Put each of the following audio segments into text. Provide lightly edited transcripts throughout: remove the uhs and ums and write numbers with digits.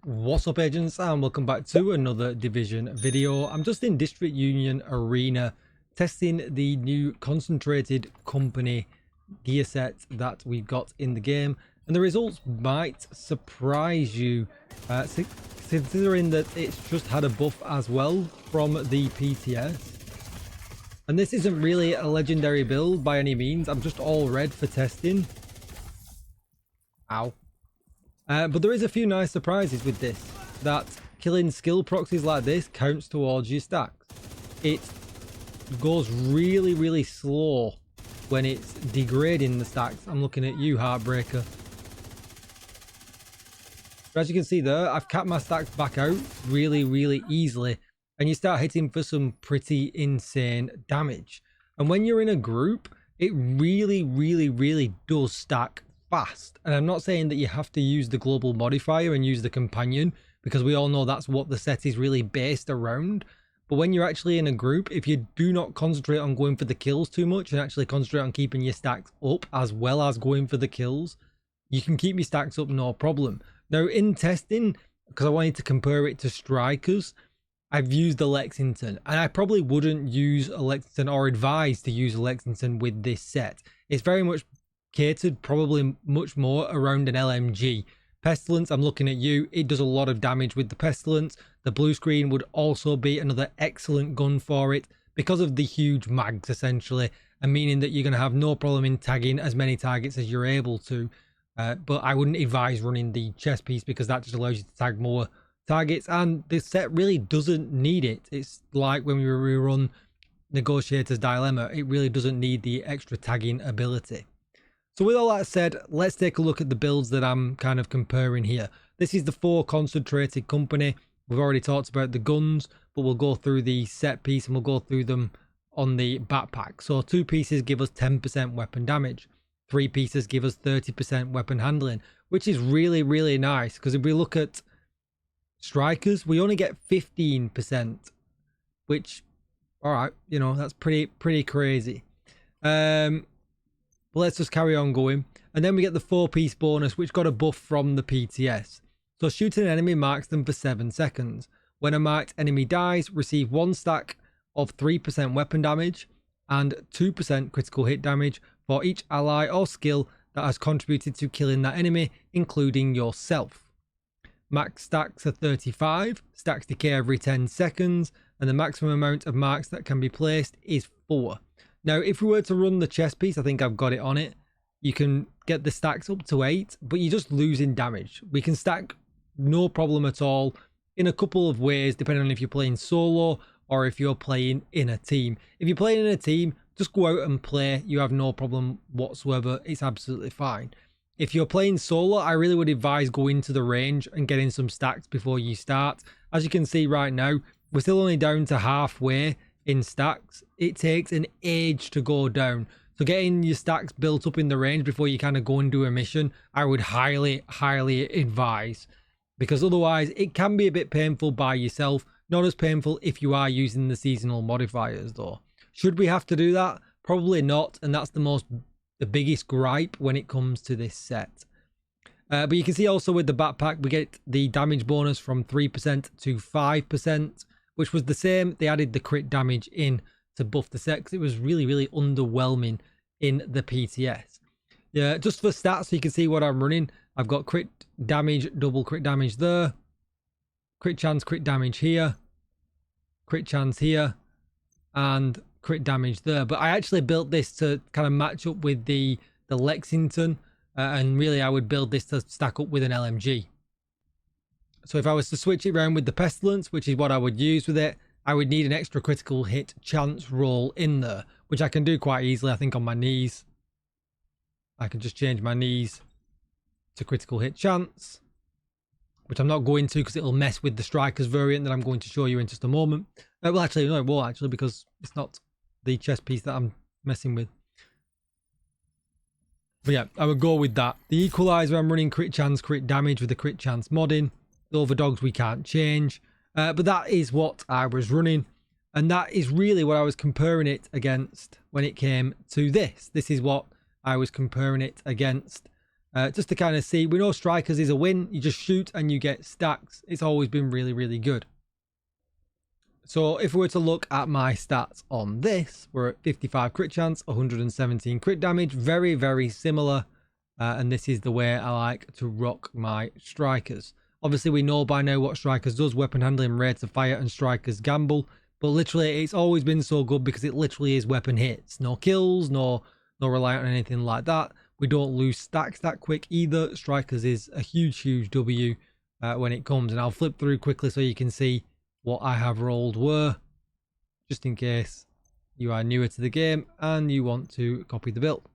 What's up, agents, and welcome back to another Division video. I'm just in District Union Arena testing the new concentrated company gear set that we've got in the game, and the results might surprise you, considering that it's just had a buff as well from the PTS. And this isn't really a legendary build by any means. I'm just all red for testing. Ow. But there is a few nice surprises with this, that killing skill proxies like this counts towards your stacks. It goes really slow when it's degrading the stacks. I'm looking at you, Heartbreaker. But as you can see there, I've capped my stacks back out really easily, and you start hitting for some pretty insane damage. And when you're in a group, it really does stack fast. And I'm not saying that you have to use the global modifier and use the companion, because we all know that's what the set is really based around. But when you're actually in a group, if you do not concentrate on going for the kills too much and actually concentrate on keeping your stacks up as well as going for the kills, you can keep your stacks up no problem. Now in testing, because I wanted to compare it to strikers, I've used a Lexington, and I probably wouldn't use a Lexington or advise to use a Lexington with this set. It's very much catered probably much more around an LMG. Pestilence, I'm looking at you, it does a lot of damage with the Pestilence. The blue screen would also be another excellent gun for it because of the huge mags essentially, and meaning that you're going to have no problem in tagging as many targets as you're able to. But I wouldn't advise running the chest piece because that just allows you to tag more targets, and this set really doesn't need it. It's like when we rerun Negotiator's Dilemma, it really doesn't need the extra tagging ability. So with all that said, let's take a look at the builds that I'm kind of comparing here. This is the 4 concentrated company. We've already talked about the guns, but we'll go through the set piece and we'll go through them on the backpack. So 2 pieces give us 10% weapon damage. 3 pieces give us 30% weapon handling, which is really nice, because if we look at strikers, we only get 15%, which, all right, you know, that's pretty crazy. But let's just carry on going. And then we get the 4-piece bonus, which got a buff from the PTS. So shooting an enemy marks them for 7 seconds. When a marked enemy dies, receive 1 stack of 3% weapon damage and 2% critical hit damage for each ally or skill that has contributed to killing that enemy, including yourself. Max stacks are 35, stacks decay every 10 seconds, and the maximum amount of marks that can be placed is 4. Now, if we were to run the chest piece, I think I've got it on it, you can get the stacks up to 8, but you're just losing damage. We can stack no problem at all in a couple of ways, depending on if you're playing solo or if you're playing in a team. If you're playing in a team, just go out and play. You have no problem whatsoever. It's absolutely fine. If you're playing solo, I really would advise going to the range and getting some stacks before you start. As you can see right now, we're still only down to halfway in stacks. It takes an age to go down. So getting your stacks built up in the range before you kind of go and do a mission, I would highly advise. Because otherwise, it can be a bit painful by yourself. Not as painful if you are using the seasonal modifiers though. Should we have to do that? Probably not, and that's the biggest gripe when it comes to this set. But you can see also with the backpack, we get the damage bonus from 3% to 5%, which was the same. They added the crit damage in to buff the set because it was really underwhelming in the PTS. Yeah, just for stats, so you can see what I'm running. I've got crit damage, double crit damage there, crit chance, crit damage here, crit chance here, and crit damage there. But I actually built this to kind of match up with the Lexington, and really I would build this to stack up with an LMG. So if I was to switch it around with the Pestilence, which is what I would use with it, I would need an extra critical hit chance roll in there, which I can do quite easily. I think on my knees, I can just change my knees to critical hit chance, which I'm not going to because it'll mess with the strikers variant that I'm going to show you in just a moment. Well, actually, no, it won't actually, because it's not the chest piece that I'm messing with. But yeah, I would go with that. The equalizer, I'm running crit chance, crit damage with the crit chance modding. The overdogs we can't change. But that is what I was running. And that is really what I was comparing it against when it came to this. This is what I was comparing it against. just to kind of see. We know strikers is a win. You just shoot and you get stacks. It's always been really, really good. So if we were to look at my stats on this, we're at 55 crit chance, 117 crit damage, very, very similar. And this is the way I like to rock my strikers. Obviously, we know by now what strikers does, weapon handling, rate of fire, and strikers gamble. But literally, it's always been so good because it literally is weapon hits. No kills, no reliant on anything like that. We don't lose stacks that quick either. Strikers is a huge, huge W when it comes. And I'll flip through quickly so you can see what I have rolled were, just in case you are newer to the game and you want to copy the build.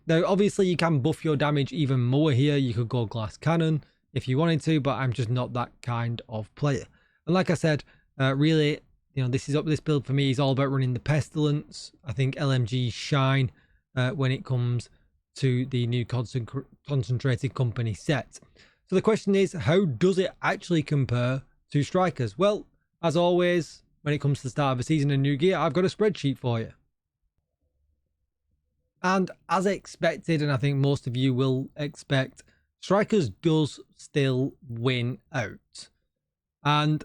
Now, obviously, you can buff your damage even more here. You could go glass cannon if you wanted to, but I'm just not that kind of player. And like I said, really, you know, this build for me is all about running the pestilence. I think LMGs shine when it comes to the new concentrated company set. So the question is, how does it actually compare to strikers? Well, as always, when it comes to the start of a season and new gear, I've got a spreadsheet for you. And as expected, and I think most of you will expect, strikers does still win out. And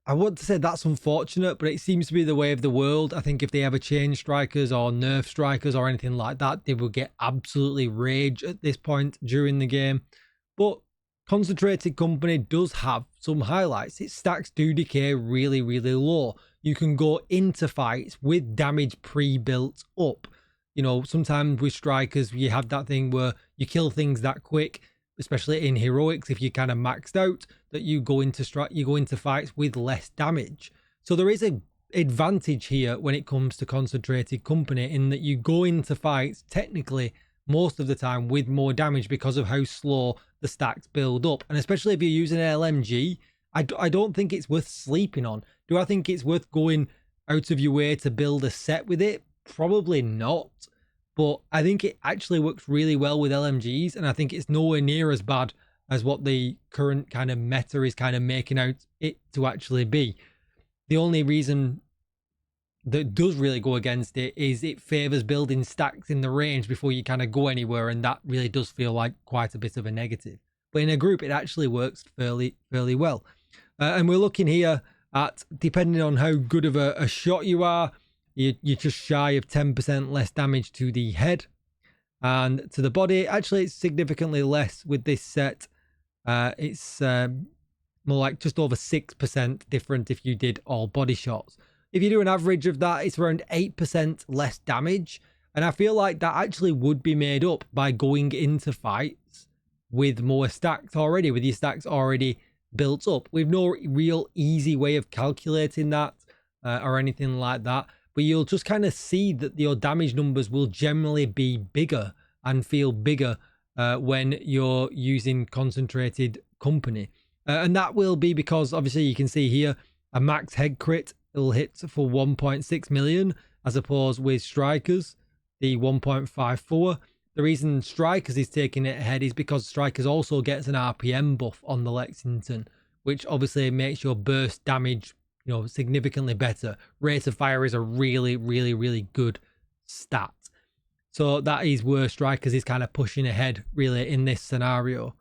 I want to say that's unfortunate, but it seems to be the way of the world. I think if they ever change strikers or nerf strikers or anything like that, they will get absolutely rage at this point during the game. But Concentrated Company does have some highlights. Its stacks do decay really, really low. You can go into fights with damage pre-built up. You know, sometimes with strikers, you have that thing where you kill things that quick, especially in heroics, if you kind of maxed out, that you go into fights with less damage. So there is an advantage here when it comes to Concentrated Company in that you go into fights technically most of the time with more damage because of how slow the stacks build up. And especially if you're using an LMG, I don't think it's worth sleeping on. Do I think it's worth going out of your way to build a set with it? Probably not. But I think it actually works really well with LMGs, and I think it's nowhere near as bad as what the current kind of meta is kind of making out it to actually be. The only reason that does really go against it is it favors building stacks in the range before you kind of go anywhere, and that really does feel like quite a bit of a negative. But in a group, it actually works fairly well. And we're looking here at, depending on how good of a shot you are, you're just shy of 10% less damage to the head and to the body. Actually, it's significantly less with this set. It's more like just over 6% different if you did all body shots. If you do an average of that, it's around 8% less damage. And I feel like that actually would be made up by going into fights with more stacks already, with your stacks already built up. We've no real easy way of calculating that or anything like that. But you'll just kind of see that your damage numbers will generally be bigger and feel bigger when you're using Concentrated Company. And that will be because obviously you can see here a max head crit will hit for 1.6 million as opposed with strikers, the 1.54. The reason strikers is taking it ahead is because strikers also gets an RPM buff on the Lexington, which obviously makes your burst damage, you know, significantly better. Rate of fire is a really, really, really good stat. So that is where strikers is kind of pushing ahead really in this scenario.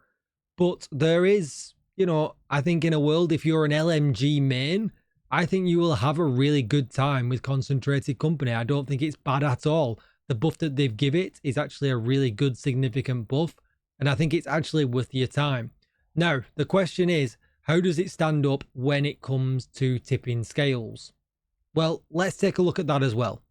But there is, you know, I think in a world, if you're an LMG main, I think you will have a really good time with Concentrated Company. I don't think it's bad at all. The buff that they've give it is actually a really good, significant buff. And I think it's actually worth your time. Now, the question is, how does it stand up when it comes to tipping scales? Well, let's take a look at that as well.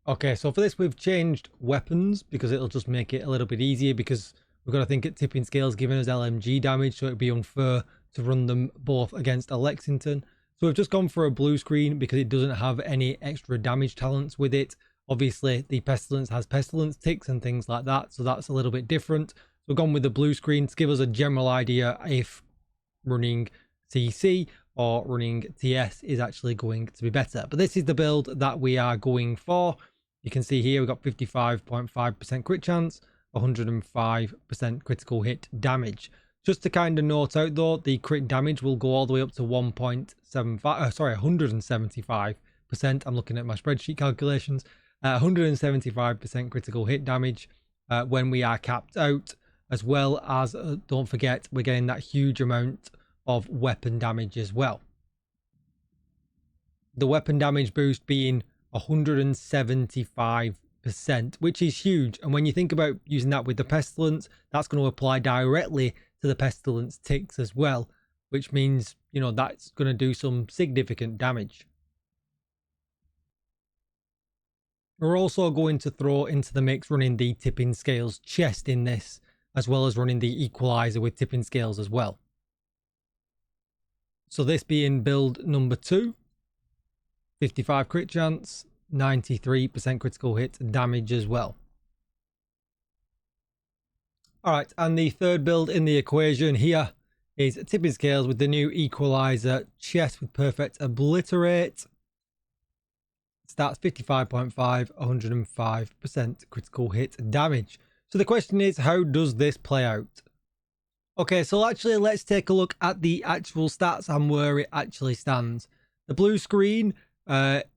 Okay, so for this, we've changed weapons because it'll just make it a little bit easier, because we've got to think at tipping scales giving us LMG damage, so it'd be unfair to run them both against a Lexington. So we've just gone for a blue screen because it doesn't have any extra damage talents with it. Obviously, the Pestilence has Pestilence ticks and things like that, so that's a little bit different. So we've gone with the blue screen to give us a general idea if running CC or running TS is actually going to be better. But this is the build that we are going for. You can see here we've got 55.5% crit chance, 105% critical hit damage. Just to kind of note out though, the crit damage will go all the way up to 175%. I'm looking at my spreadsheet calculations. 175% critical hit damage when we are capped out, as well as, don't forget, we're getting that huge amount of weapon damage as well. The weapon damage boost being 175%, which is huge. And when you think about using that with the Pestilence, that's going to apply directly to the Pestilence ticks as well, which means, you know, that's going to do some significant damage. We're also going to throw into the mix running the Tipping Scales chest in this, as well as running the Equalizer with Tipping Scales as well. So this being build number 2, 55 crit chance, 93% critical hit damage as well. Alright, and the third build in the equation here is Tipping Scales with the new Equalizer chest with Perfect Obliterate. Stats 55.5, 105% critical hit damage. So the question is, how does this play out? Okay, so actually let's take a look at the actual stats and where it actually stands. The blue screen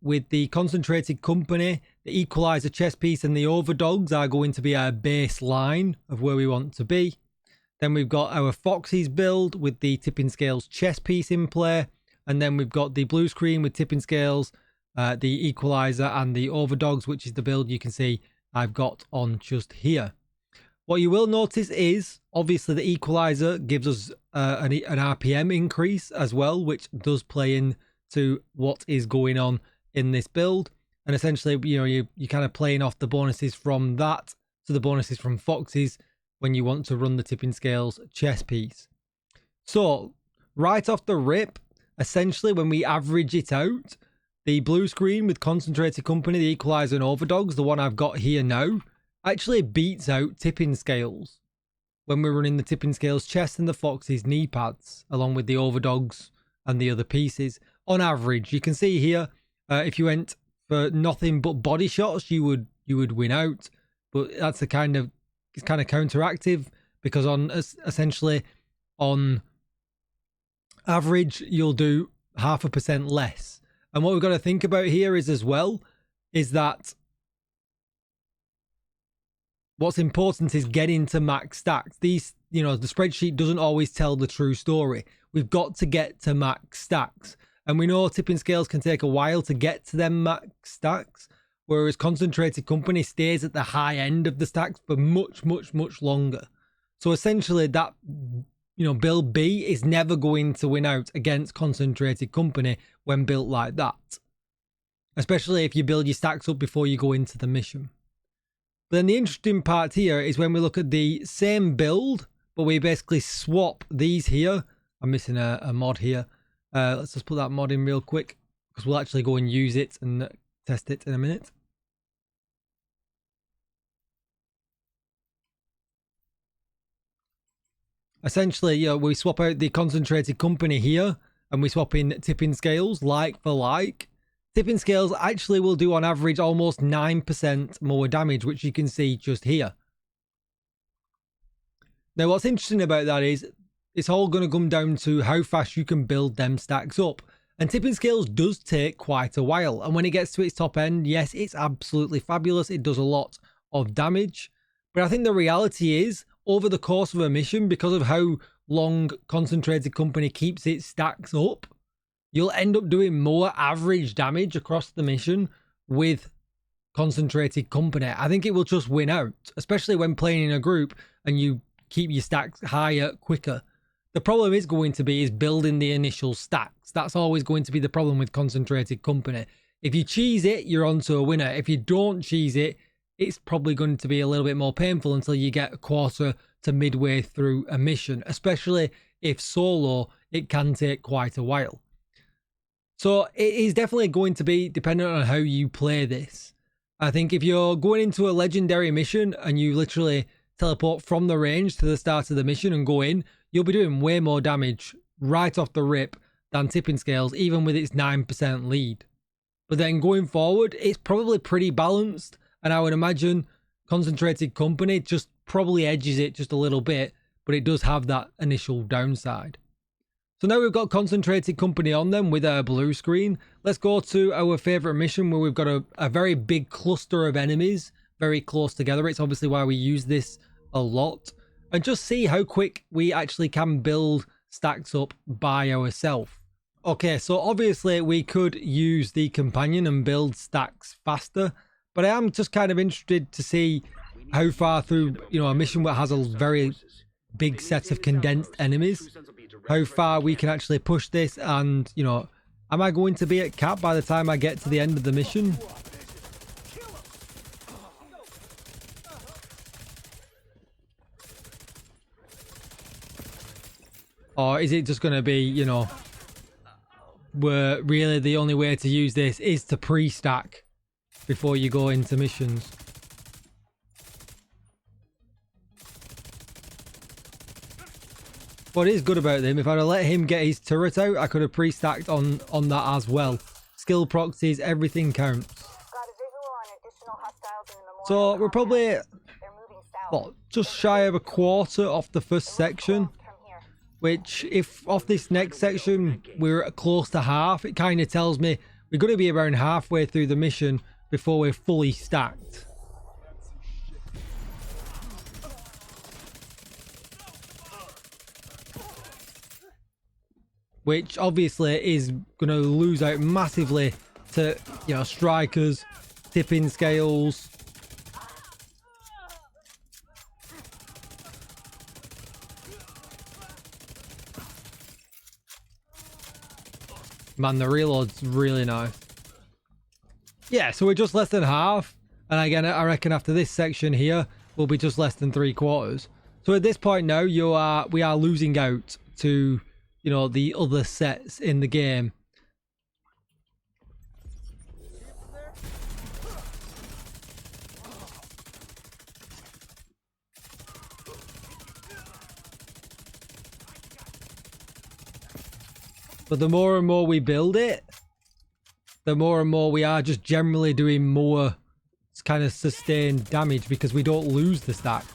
with the Concentrated Company, the Equalizer chest piece and the Overdogs are going to be our baseline of where we want to be. Then we've got our Foxy's build with the Tipping Scales chest piece in play. And then we've got the blue screen with Tipping Scales, the Equalizer and the Overdogs, which is the build you can see I've got on just here. What you will notice is, obviously, the Equalizer gives us an RPM increase as well, which does play into what is going on in this build. And essentially, you know, you're kind of playing off the bonuses from that to the bonuses from Foxy's when you want to run the Tipping Scales chess piece. So, right off the rip, essentially, when we average it out, the blue screen with Concentrated Company, the Equalizer and Overdogs, the one I've got here now, actually beats out Tipping Scales when we're running the Tipping Scales chest and the Foxy's knee pads, along with the Overdogs and the other pieces. On average, you can see here, if you went for nothing but body shots, you would win out. But that's it's kind of counteractive, because on essentially on average, you'll do 0.5% less. And what we've got to think about here is as well, is that what's important is getting to max stacks. These, you know, the spreadsheet doesn't always tell the true story. We've got to get to max stacks. And we know Tipping Scales can take a while to get to them max stacks, whereas Concentrated Company stays at the high end of the stacks for much, much, much longer. So essentially that, you know, build B is never going to win out against Concentrated Company when built like that. Especially if you build your stacks up before you go into the mission. But then the interesting part here is when we look at the same build, but we basically swap these here. I'm missing a mod here. Let's just put that mod in real quick, because we'll actually go and use it and test it in a minute. Essentially, you know, we swap out the Concentrated Company here and we swap in Tipping Scales like for like. Tipping Scales actually will do on average almost 9% more damage, which you can see just here. Now, what's interesting about that is it's all going to come down to how fast you can build them stacks up. And Tipping Scales does take quite a while. And when it gets to its top end, yes, it's absolutely fabulous. It does a lot of damage. But I think the reality is, over the course of a mission, because of how long Concentrated Company keeps its stacks up, you'll end up doing more average damage across the mission with Concentrated Company. I think it will just win out, especially when playing in a group and you keep your stacks higher quicker. The problem is going to be building the initial stacks. That's always going to be the problem with Concentrated Company. If you cheese it, you're onto a winner. If you don't cheese it, it's probably going to be a little bit more painful until you get a quarter to midway through a mission, especially if solo, it can take quite a while. So it is definitely going to be dependent on how you play this. I think if you're going into a legendary mission and you literally teleport from the range to the start of the mission and go in, you'll be doing way more damage right off the rip than Tipping Scales, even with its 9% lead. But then going forward, it's probably pretty balanced. And I would imagine Concentrated Company just probably edges it just a little bit, but it does have that initial downside. So now we've got concentrated company on them with our blue screen. Let's go to our favorite mission where we've got a very big cluster of enemies very close together. It's obviously why we use this a lot. And just see how quick we actually can build stacks up by ourselves. Okay, so obviously we could use the companion and build stacks faster, but I am just kind of interested to see how far through, a mission that has a very big set of condensed enemies, how far we can actually push this, and, am I going to be at cap by the time I get to the end of the mission? Or is it just going to be, where really the only way to use this is to pre-stack before you go into missions? What is good about him, if I'd have let him get his turret out, I could have pre-stacked on that as well. Skill proxies, everything counts. So we're probably just shy of a quarter off the first section, which if off this next section we're close to half, it kind of tells me we're going to be around halfway through the mission before we're fully stacked. Which obviously is going to lose out massively to, strikers, tipping scales. Man, the reload's really nice. Yeah, so we're just less than half. And again, I reckon after this section here, we'll be just less than 3/4. So at this point now, we are losing out to, the other sets in the game. But the more and more we build it, the more and more we are just generally doing more kind of sustained damage because we don't lose the stacks.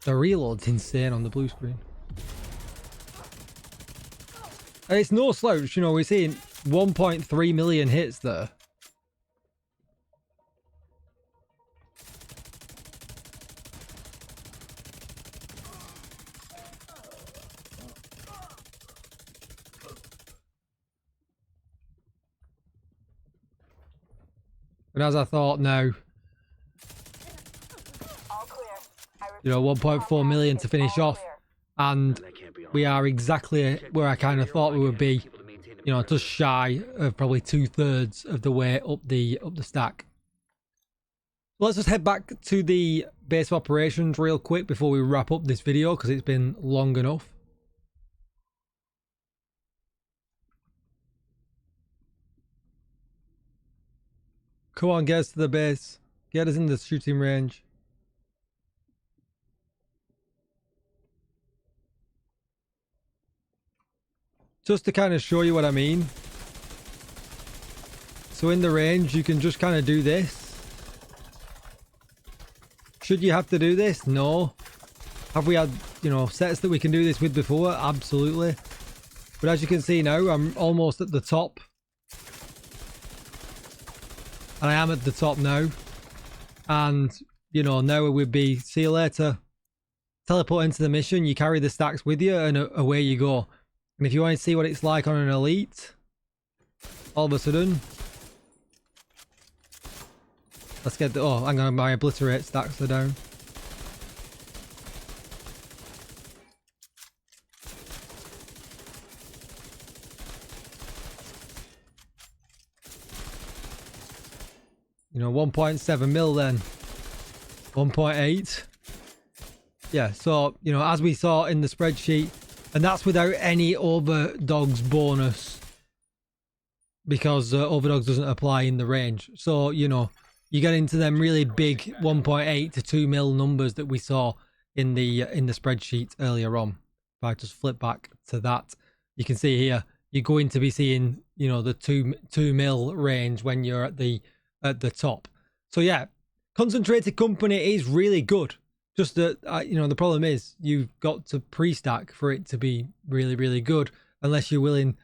The reload's insane on the blue screen. And it's no slouch, we're seeing 1.3 million hits there. And as I thought now, 1.4 million to finish off, and we are exactly where I kind of thought we would be, just shy of probably 2/3 of the way up the stack. Let's just head back to the base of operations real quick before we wrap up this video because it's been long enough. Come on, get us to the base. Get us in the shooting range. Just to kind of show you what I mean. So in the range, you can just kind of do this. Should you have to do this? No. Have we had, sets that we can do this with before? Absolutely. But as you can see now, I'm almost at the top. And I am at the top now. And, now it would be, see you later. Teleport into the mission, you carry the stacks with you, and away you go. And if you want to see what it's like on an elite, all of a sudden, let's get the, oh, hang on, my obliterate stacks are down. You know, 1.7 mil then. 1.8. Yeah, so, you know, as we saw in the spreadsheet, and that's without any overdogs bonus, because overdogs doesn't apply in the range. So, you know, you get into them really big 1.8 to 2 mil numbers that we saw in the spreadsheet earlier on. If I just flip back to that, you can see here, you're going to be seeing, you know, the 2 mil range when you're at the top. So yeah, concentrated company is really good. Just that, the problem is you've got to pre-stack for it to be really, really good, unless you're willing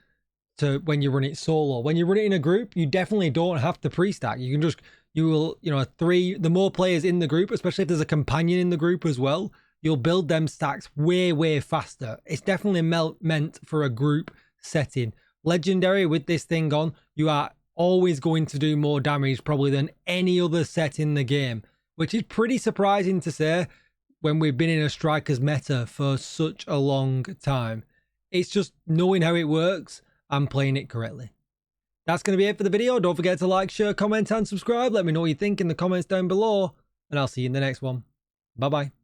to, when you run it solo. When you run it in a group, you definitely don't have to pre-stack. You can just, the more players in the group, especially if there's a companion in the group as well, you'll build them stacks way, way faster. It's definitely meant for a group setting. Legendary, with this thing on, you are always going to do more damage probably than any other set in the game, which is pretty surprising to say when we've been in a strikers meta for such a long time. It's just knowing how it works and playing it correctly. That's going to be it for the video. Don't forget to like, share, comment and subscribe. Let me know what you think in the comments down below, and I'll see you in the next one. Bye bye.